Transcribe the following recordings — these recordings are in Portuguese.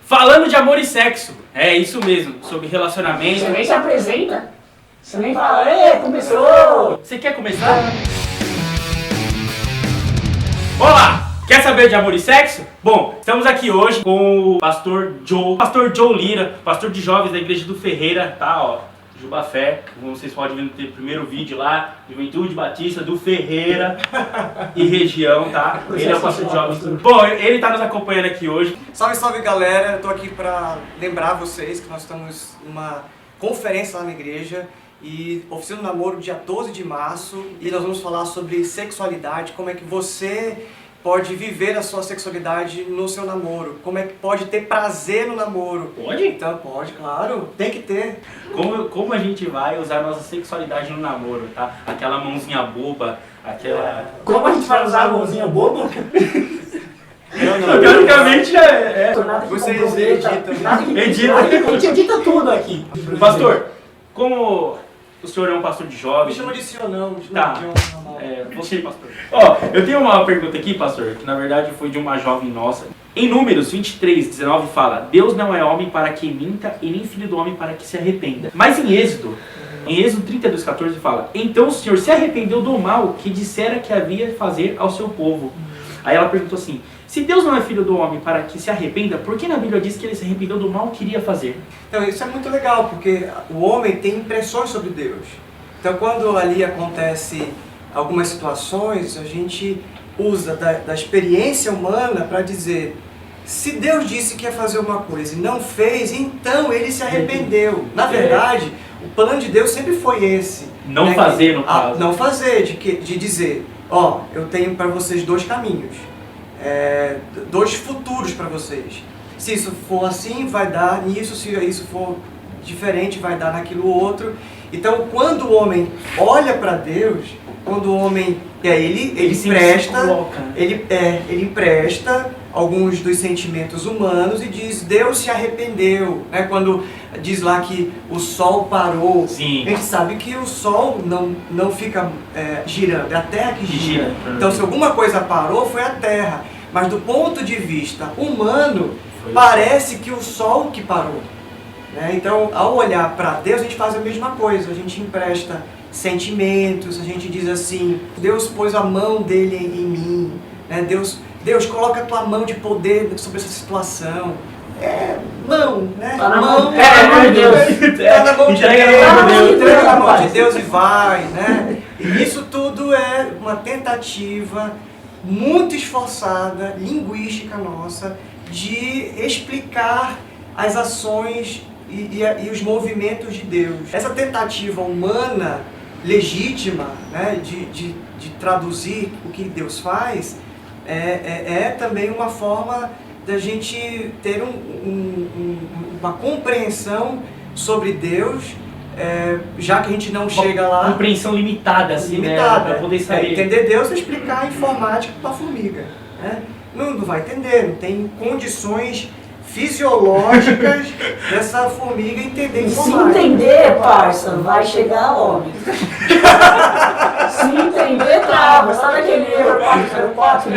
Falando de amor e sexo. É isso mesmo, sobre relacionamento. Você nem se apresenta. Você nem fala, começou! Você quer começar? Olá! Quer saber de amor e sexo? Bom, estamos aqui hoje com o pastor Joe Lira, pastor de jovens da igreja do Ferreira, tá, ó, Jubafé, como vocês podem ver no primeiro vídeo lá, Juventude Batista do Ferreira e região, tá? Ele é o pastor de jovens. Bom, ele tá nos acompanhando aqui hoje. Salve, salve galera, eu tô aqui pra lembrar vocês que nós estamos numa conferência lá na igreja e Oficina do Namoro dia 12 de março e nós vamos falar sobre sexualidade, como é que você pode viver a sua sexualidade no seu namoro, como é que pode ter prazer no namoro. Pode? Então pode, claro, tem que ter. Como a gente vai usar nossa sexualidade no namoro, tá? Aquela mãozinha boba, aquela... Como a gente vai usar a mãozinha boba? Teoricamente é. Vocês editam. Edita. A gente edita tudo aqui. Pastor, como o senhor é um pastor de Me jovens... chama de senhor Tá. normal. Você, pastor. Ó, eu tenho uma pergunta aqui, pastor, que na verdade foi de uma jovem nossa. Em Números 23:19 fala: Deus não é homem para que minta e nem filho do homem para que se arrependa. Mas em Êxodo 32:14 fala: Então o Senhor se arrependeu do mal que dissera que havia fazer ao seu povo. Aí ela perguntou assim: se Deus não é filho do homem para que se arrependa, por que na Bíblia diz que ele se arrependeu do mal que queria fazer? Então isso é muito legal, porque o homem tem impressões sobre Deus. Então quando ali acontece algumas situações, a gente usa da experiência humana para dizer: se Deus disse que ia fazer uma coisa e não fez, então ele se arrependeu. Na verdade, o plano de Deus sempre foi esse. Não fazer, no caso. Não fazer, de dizer: ó, eu tenho para vocês dois caminhos, dois futuros para vocês. Se isso for assim, vai dar nisso, se isso for diferente, vai dar naquilo outro. Então, quando o homem olha para Deus, quando o homem, ele empresta, ele empresta alguns dos sentimentos humanos e diz: Deus se arrependeu, né? Quando diz lá que o sol parou, Sim. a gente sabe que o sol não fica girando, é a terra que gira. Então, se alguma coisa parou, foi a terra. Mas do ponto de vista humano, parece que o sol que parou. Então, ao olhar para Deus, a gente faz a mesma coisa, a gente empresta sentimentos, a gente diz assim: Deus pôs a mão dele em mim, né? Deus coloca a tua mão de poder sobre essa situação. Mão, né? Tá na mão, mão de Deus. Tá na mão de Deus, Entrega na mão de Deus e vai, né? E isso tudo é uma tentativa muito esforçada, linguística nossa, de explicar as ações e os movimentos de Deus. Essa tentativa humana, legítima, né, de traduzir o que Deus faz, é também uma forma da gente ter uma compreensão sobre Deus, já que a gente não chega lá... Compreensão limitada, assim, limitada, né? Pra poder saber. Entender Deus é explicar a informática para a formiga, né? Não vai entender, não tem condições fisiológicas dessa formiga entender E se informática. entender, parça, vai chegar homem. Se entender, trava. Sabe aquele erro 404?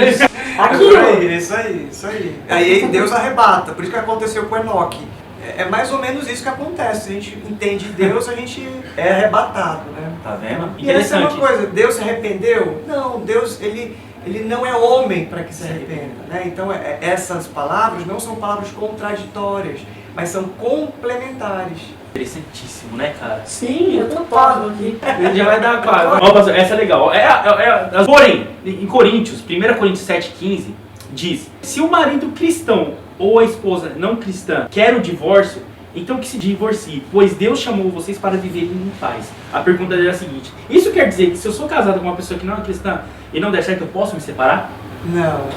Aquilo. Isso aí. Aí Deus arrebata, por isso que aconteceu com Enoque. É mais ou menos isso que acontece. Se a gente entende Deus, a gente é arrebatado, né? Tá vendo? E essa é uma Interessante. coisa: Deus se arrependeu? Não, Deus, ele não é homem para que se arrependa, né? Então essas palavras não são palavras contraditórias, mas são complementares. Interessantíssimo, né, cara? Sim, eu tô todo aqui. Ele já vai dar, claro. Ó, pastor, essa é legal. Porém, em Coríntios, 1 Coríntios 7,15, diz: se o marido cristão ou a esposa não cristã quer o divórcio, então que se divorcie, pois Deus chamou vocês para viverem em paz. A pergunta dele é a seguinte: isso quer dizer que se eu sou casado com uma pessoa que não é cristã e não der certo, eu posso me separar? Não.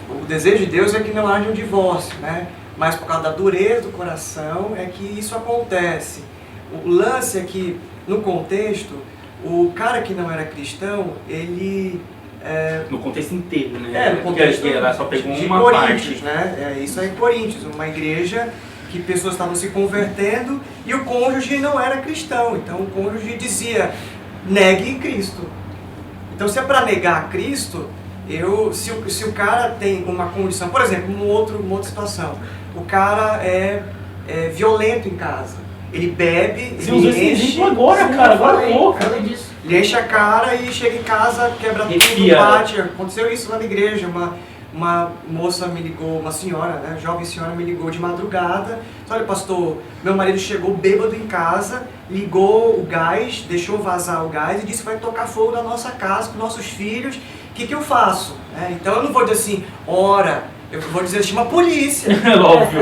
O desejo de Deus é que não haja um divórcio, né? Mas por causa da dureza do coração é que isso acontece. O lance é que, no contexto, o cara que não era cristão, ele... No contexto inteiro, né? no contexto Porque ela só pegou de uma Coríntios, parte. né? Isso é em Coríntios, uma igreja que pessoas estavam se convertendo e o cônjuge não era cristão. Então o cônjuge dizia: negue Cristo. Então, se é para negar Cristo, se o cara tem uma condição, por exemplo, uma outra situação, o cara é violento em casa. Ele bebe, Você usou esse exemplo agora, Sim, cara, eu agora falei, pouco. falei disso. ele enche a cara e chega em casa, quebra tudo, Enfia. bate. Aconteceu isso lá na igreja, uma moça me ligou, uma senhora, né, jovem senhora me ligou de madrugada. Olha, pastor, meu marido chegou bêbado em casa, ligou o gás, deixou vazar o gás e disse que vai tocar fogo na nossa casa com nossos filhos. O que eu faço? Então eu não vou dizer assim, ora, eu vou dizer, chama a polícia. Óbvio.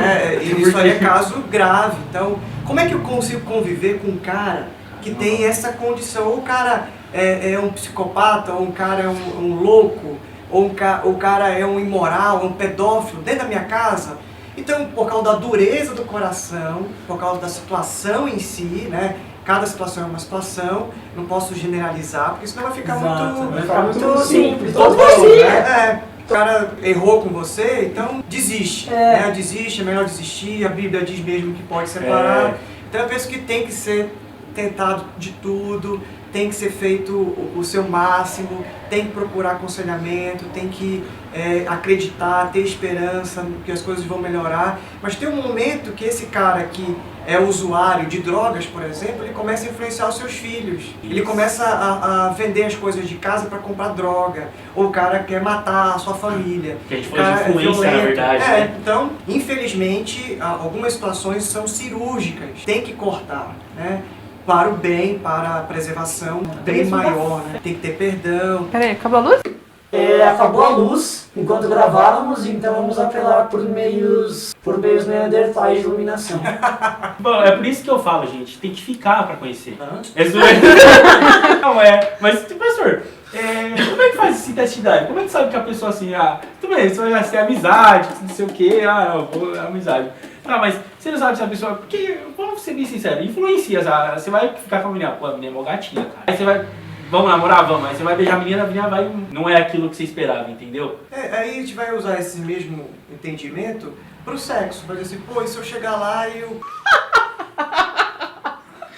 Isso aí é caso grave. Então, como é que eu consigo conviver com um cara que tem essa condição? Ou o cara é um psicopata, ou um cara é um louco, ou o cara é um imoral, um pedófilo dentro da minha casa. Então, por causa da dureza do coração, por causa da situação em si, né? Cada situação é uma situação, não posso generalizar, porque senão vai ficar Vai ficar muito muito simples. todo Todo mundo, assim. o cara errou com você, então desiste. Desiste, é melhor desistir, a Bíblia diz mesmo que pode separar. Então eu penso que tem que ser tentado de tudo, tem que ser feito o seu máximo, tem que procurar aconselhamento, tem que acreditar, ter esperança que as coisas vão melhorar. Mas tem um momento que esse cara que é usuário de drogas, por exemplo, ele começa a influenciar os seus filhos. Ele começa a vender as coisas de casa para comprar droga. Ou o cara quer matar a sua família. Que a gente falou de influência, na verdade. Né? Então, infelizmente, algumas situações são cirúrgicas. Tem que cortar, né? Para o bem, para a preservação bem maior, né? Tem que ter perdão. Peraí, acabou a luz? Acabou a luz enquanto gravávamos, então vamos apelar por meios neandertais de iluminação. Bom, é por isso que eu falo, gente, tem que ficar pra conhecer. Hã? É zoeira. Não mas, professor, como é que faz esse teste de idade? Como é que sabe que a pessoa assim, tudo bem, você vai ser amizade, não sei o que, amizade. Mas você não sabe se a pessoa, porque, vamos ser bem sinceros, influencia, você vai ficar com a menina, pô, a menina é mó gatinha, cara. Aí você vai, vamos namorar, vamos, aí você vai beijar a menina vai, não é aquilo que você esperava, entendeu? Aí a gente vai usar esse mesmo entendimento pro sexo, vai dizer assim, pô, e se eu chegar lá e eu...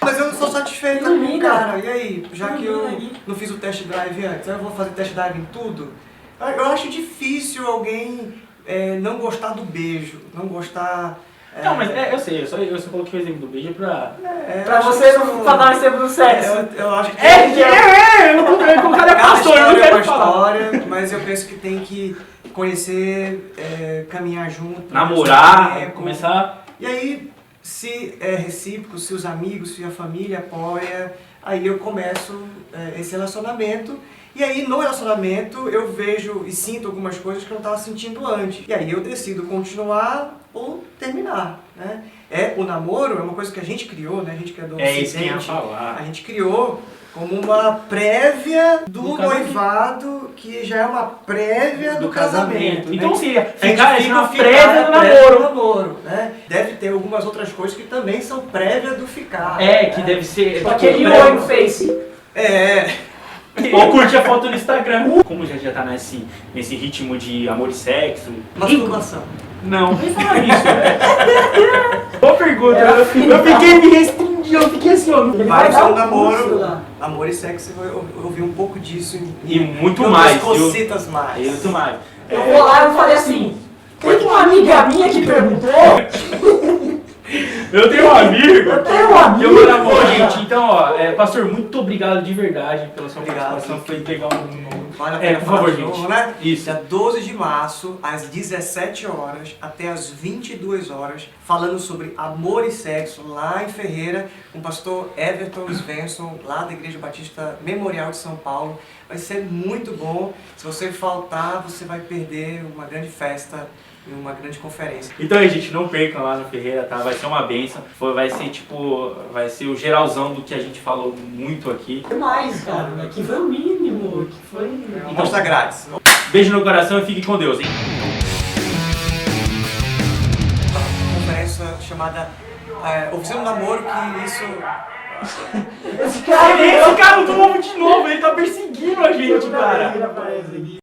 Mas eu não sou satisfeito com o cara, e aí? Já que eu não fiz o test drive antes, eu vou fazer test drive em tudo? Eu acho difícil alguém não gostar do beijo, não gostar... Não, mas eu sei, eu só coloquei o exemplo do beijo pra você não falar sempre do sexo. Eu acho que... o cara é pastor, eu não quero falar. Mas eu penso que tem que conhecer, caminhar junto. Namorar, começar... E aí, se é recíproco, se os amigos, se a família apoia, aí eu começo esse relacionamento. E aí, no relacionamento, eu vejo e sinto algumas coisas que eu não estava sentindo antes. E aí eu decido continuar ou terminar, né? O namoro é uma coisa que a gente criou, né? A gente que é do Ocidente, isso que eu ia falar. a gente criou como uma prévia do noivado, que já é uma prévia do casamento. Então, né? se A gente ficar fica uma prévia do namoro. né? Deve ter algumas outras coisas que também são prévia do ficar. Que deve ser... Tipo aquele oi no Face. Ou curtir a foto no Instagram. Como já tá nesse ritmo de amor e sexo... Masturbação. Não, nem falar isso, velho. Boa pergunta, eu fiquei me restringindo, eu fiquei assim, ó. Mas no namoro, amor e sexo, eu ouvi um pouco disso E muito mais, cositas mais. Muito mais. Eu vou lá e falei assim, tem uma amiga minha que perguntou. Eu tenho um amigo. Eu tenho um amigo. Eu vou namoro, gente. Então, pastor, muito obrigado de verdade pela sua participação. Foi legal. Vale a pena por favor, falar de novo, gente. né? Isso. Dia 12 de março, às 17 horas até às 22 horas, falando sobre amor e sexo lá em Ferreira, com o pastor Everton Svensson, lá da Igreja Batista Memorial de São Paulo. Vai ser muito bom. Se você faltar, você vai perder uma grande festa e uma grande conferência. Então aí, gente, não percam lá no Ferreira, tá? Vai ser uma bênção. Vai ser o geralzão do que a gente falou muito aqui. Que mais, cara? Aqui foi o mínimo. Aqui foi... Amostra grátis. Beijo no coração e fique com Deus, hein? Uma conferência chamada Oficina do Namoro, que isso... Esse cara... Esse cara do novo de novo, ele tá perseguindo a gente, cara.